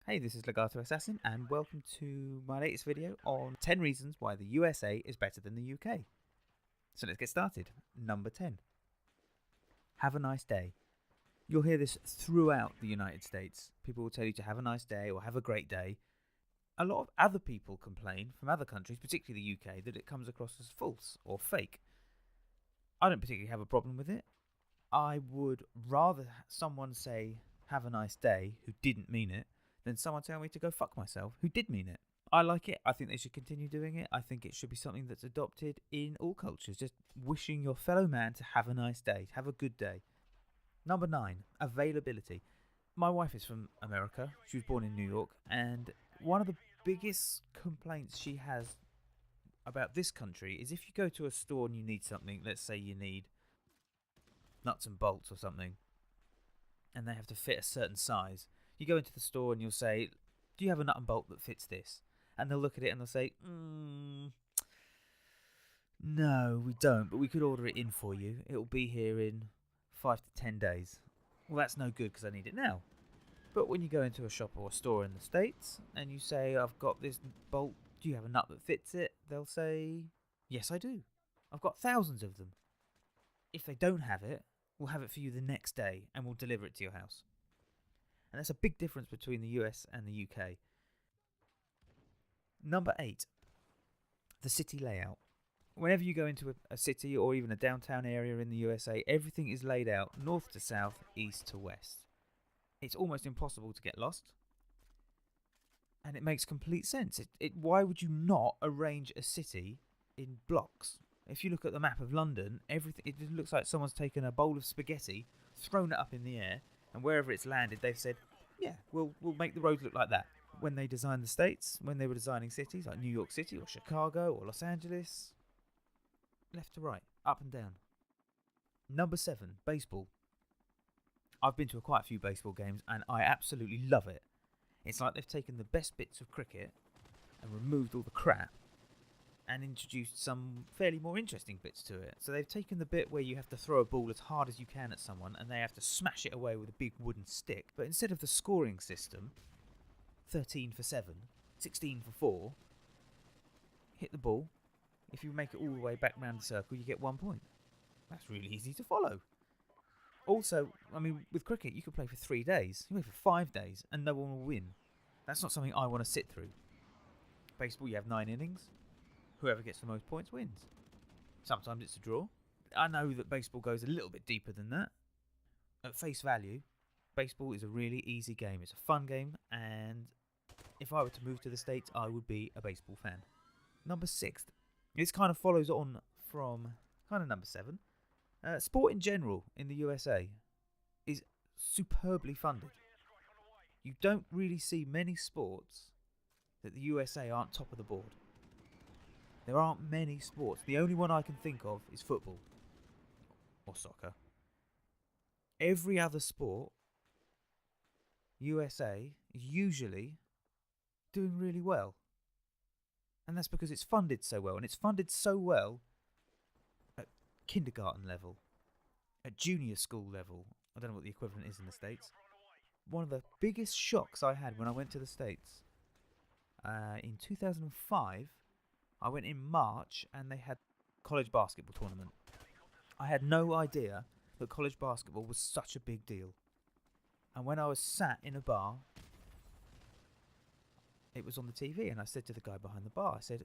Hey, this is Legato Assassin, and welcome to my latest video on 10 reasons why the USA is better than the UK. So let's get started. Number 10. Have a nice day. You'll hear this throughout the United States. People will tell you to have a nice day or have a great day. A lot of other people complain from other countries, particularly the UK, that it comes across as false or fake. I don't particularly have a problem with it. I would rather someone say have a nice day who didn't mean it than someone tell me to go fuck myself who did mean it. I like it. I think they should continue doing it. I think it should be something that's adopted in all cultures. Just wishing your fellow man to have a nice day, have a good day. Number 9, availability. My wife is from America. She was born in New York, and one of the biggest complaints she has about this country is if you go to a store and you need something, let's say you need nuts and bolts or something, and they have to fit a certain size. You go into the store and you'll say, do you have a nut and bolt that fits this? And they'll look at it and they'll say, no, we don't, but we could order it in for you. It'll be here in 5 to 10 days. Well, that's no good because I need it now. But when you go into a shop or a store in the States and you say, I've got this bolt, do you have a nut that fits it? They'll say, yes, I do. I've got thousands of them. If they don't have it, we'll have it for you the next day and we'll deliver it to your house. And that's a big difference between the US and the UK. Number 8, the city layout. Whenever you go into a city or even a downtown area in the USA, everything is laid out north to south, east to west. It's almost impossible to get lost. And it makes complete sense. Why would you not arrange a city in blocks? If you look at the map of London, it just looks like someone's taken a bowl of spaghetti, thrown it up in the air, and wherever it's landed, they've said, yeah, we'll make the roads look like that. When they designed the states, when they were designing cities like New York City or Chicago or Los Angeles, left to right, up and down. Number 7, baseball. I've been to quite a few baseball games and I absolutely love it. It's like they've taken the best bits of cricket and removed all the crap and introduced some fairly more interesting bits to it. So they've taken the bit where you have to throw a ball as hard as you can at someone and they have to smash it away with a big wooden stick. But instead of the scoring system, 13 for 7, 16 for 4, hit the ball. If you make it all the way back round the circle, you get 1 point. That's really easy to follow. Also, I mean, with cricket, you can play for 3 days. You can play for 5 days and no one will win. That's not something I want to sit through. Baseball, you have 9 innings. Whoever gets the most points wins. Sometimes it's a draw. I know that baseball goes a little bit deeper than that. At face value, baseball is a really easy game. It's a fun game, and if I were to move to the States, I would be a baseball fan. Number 6. This kind of follows on from kind of number 7. Sport in general in the USA is superbly funded. You don't really see many sports that the USA aren't top of the board. There aren't many sports. The only one I can think of is football or soccer. Every other sport, USA is usually doing really well. And that's because it's funded so well. And it's funded so well at kindergarten level, at junior school level. I don't know what the equivalent is in the States. One of the biggest shocks I had when I went to the States in 2005, I went in March and they had college basketball tournament. I had no idea that college basketball was such a big deal. And when I was sat in a bar, it was on the TV and I said to the guy behind the bar, I said,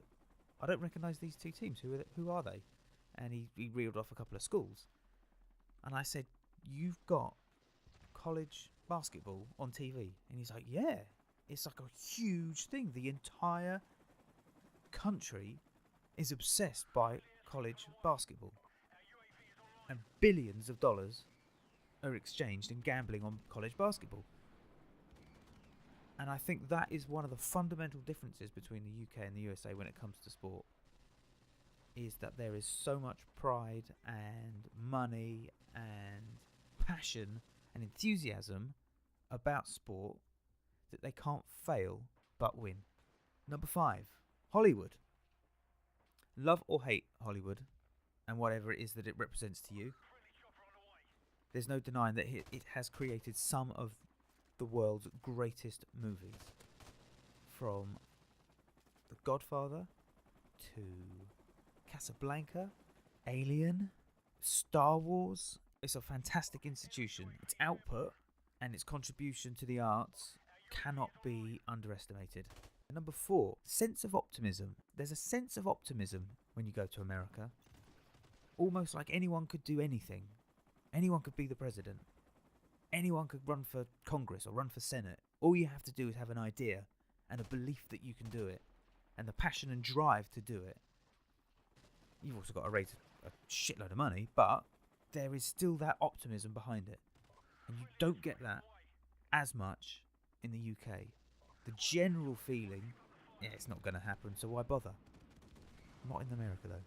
I don't recognise these two teams. Who are they? And he reeled off a couple of schools. And I said, you've got college basketball on TV? And he's like, yeah. It's like a huge thing. The entire country is obsessed by college basketball, and billions of dollars are exchanged in gambling on college basketball. And I think that is one of the fundamental differences between the UK and the USA when it comes to sport, is that there is so much pride and money and passion and enthusiasm about sport that they can't fail but win. Number 5, Hollywood. Love or hate Hollywood and whatever it is that it represents to you, there's no denying that it has created some of the world's greatest movies. From The Godfather to Casablanca, Alien, Star Wars. It's a fantastic institution. Its output and its contribution to the arts cannot be underestimated. Number 4, sense of optimism. There's a sense of optimism when you go to America. Almost like anyone could do anything. Anyone could be the president. Anyone could run for Congress or run for Senate. All you have to do is have an idea and a belief that you can do it, and the passion and drive to do it. You've also got to raise a shitload of money, but there is still that optimism behind it. And you don't get that as much in the UK. The general feeling, yeah, it's not going to happen, so why bother? Not in America, though.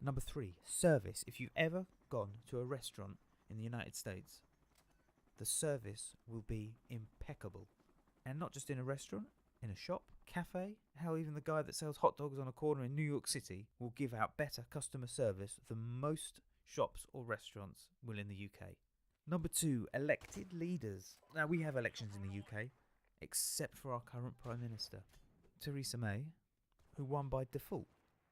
Number 3, service. If you've ever gone to a restaurant in the United States, the service will be impeccable. And not just in a restaurant, in a shop, cafe, how even the guy that sells hot dogs on a corner in New York City will give out better customer service than most shops or restaurants will in the UK. Number 2, elected leaders. Now, we have elections in the UK, except for our current Prime Minister, Theresa May, who won by default.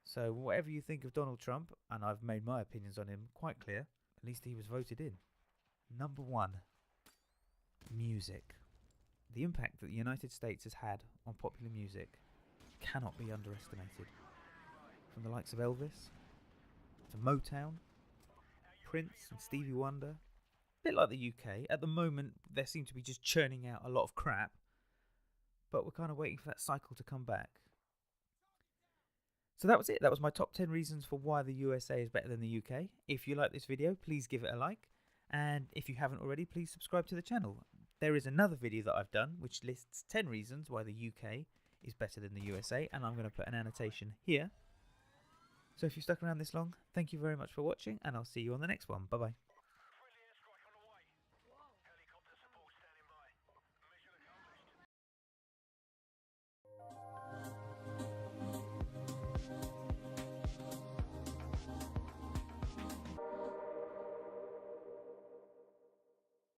So whatever you think of Donald Trump, and I've made my opinions on him quite clear, at least he was voted in. Number 1, music. The impact that the United States has had on popular music cannot be underestimated. From the likes of Elvis, to Motown, Prince and Stevie Wonder. A bit like the UK, at the moment they seem to be just churning out a lot of crap, but we're kind of waiting for that cycle to come back. So that was it. That was my top 10 reasons for why the USA is better than the UK. If you like this video, please give it a like. And if you haven't already, please subscribe to the channel. There is another video that I've done which lists 10 reasons why the UK is better than the USA, and I'm going to put an annotation here. So if you've stuck around this long, thank you very much for watching, and I'll see you on the next one. Bye bye.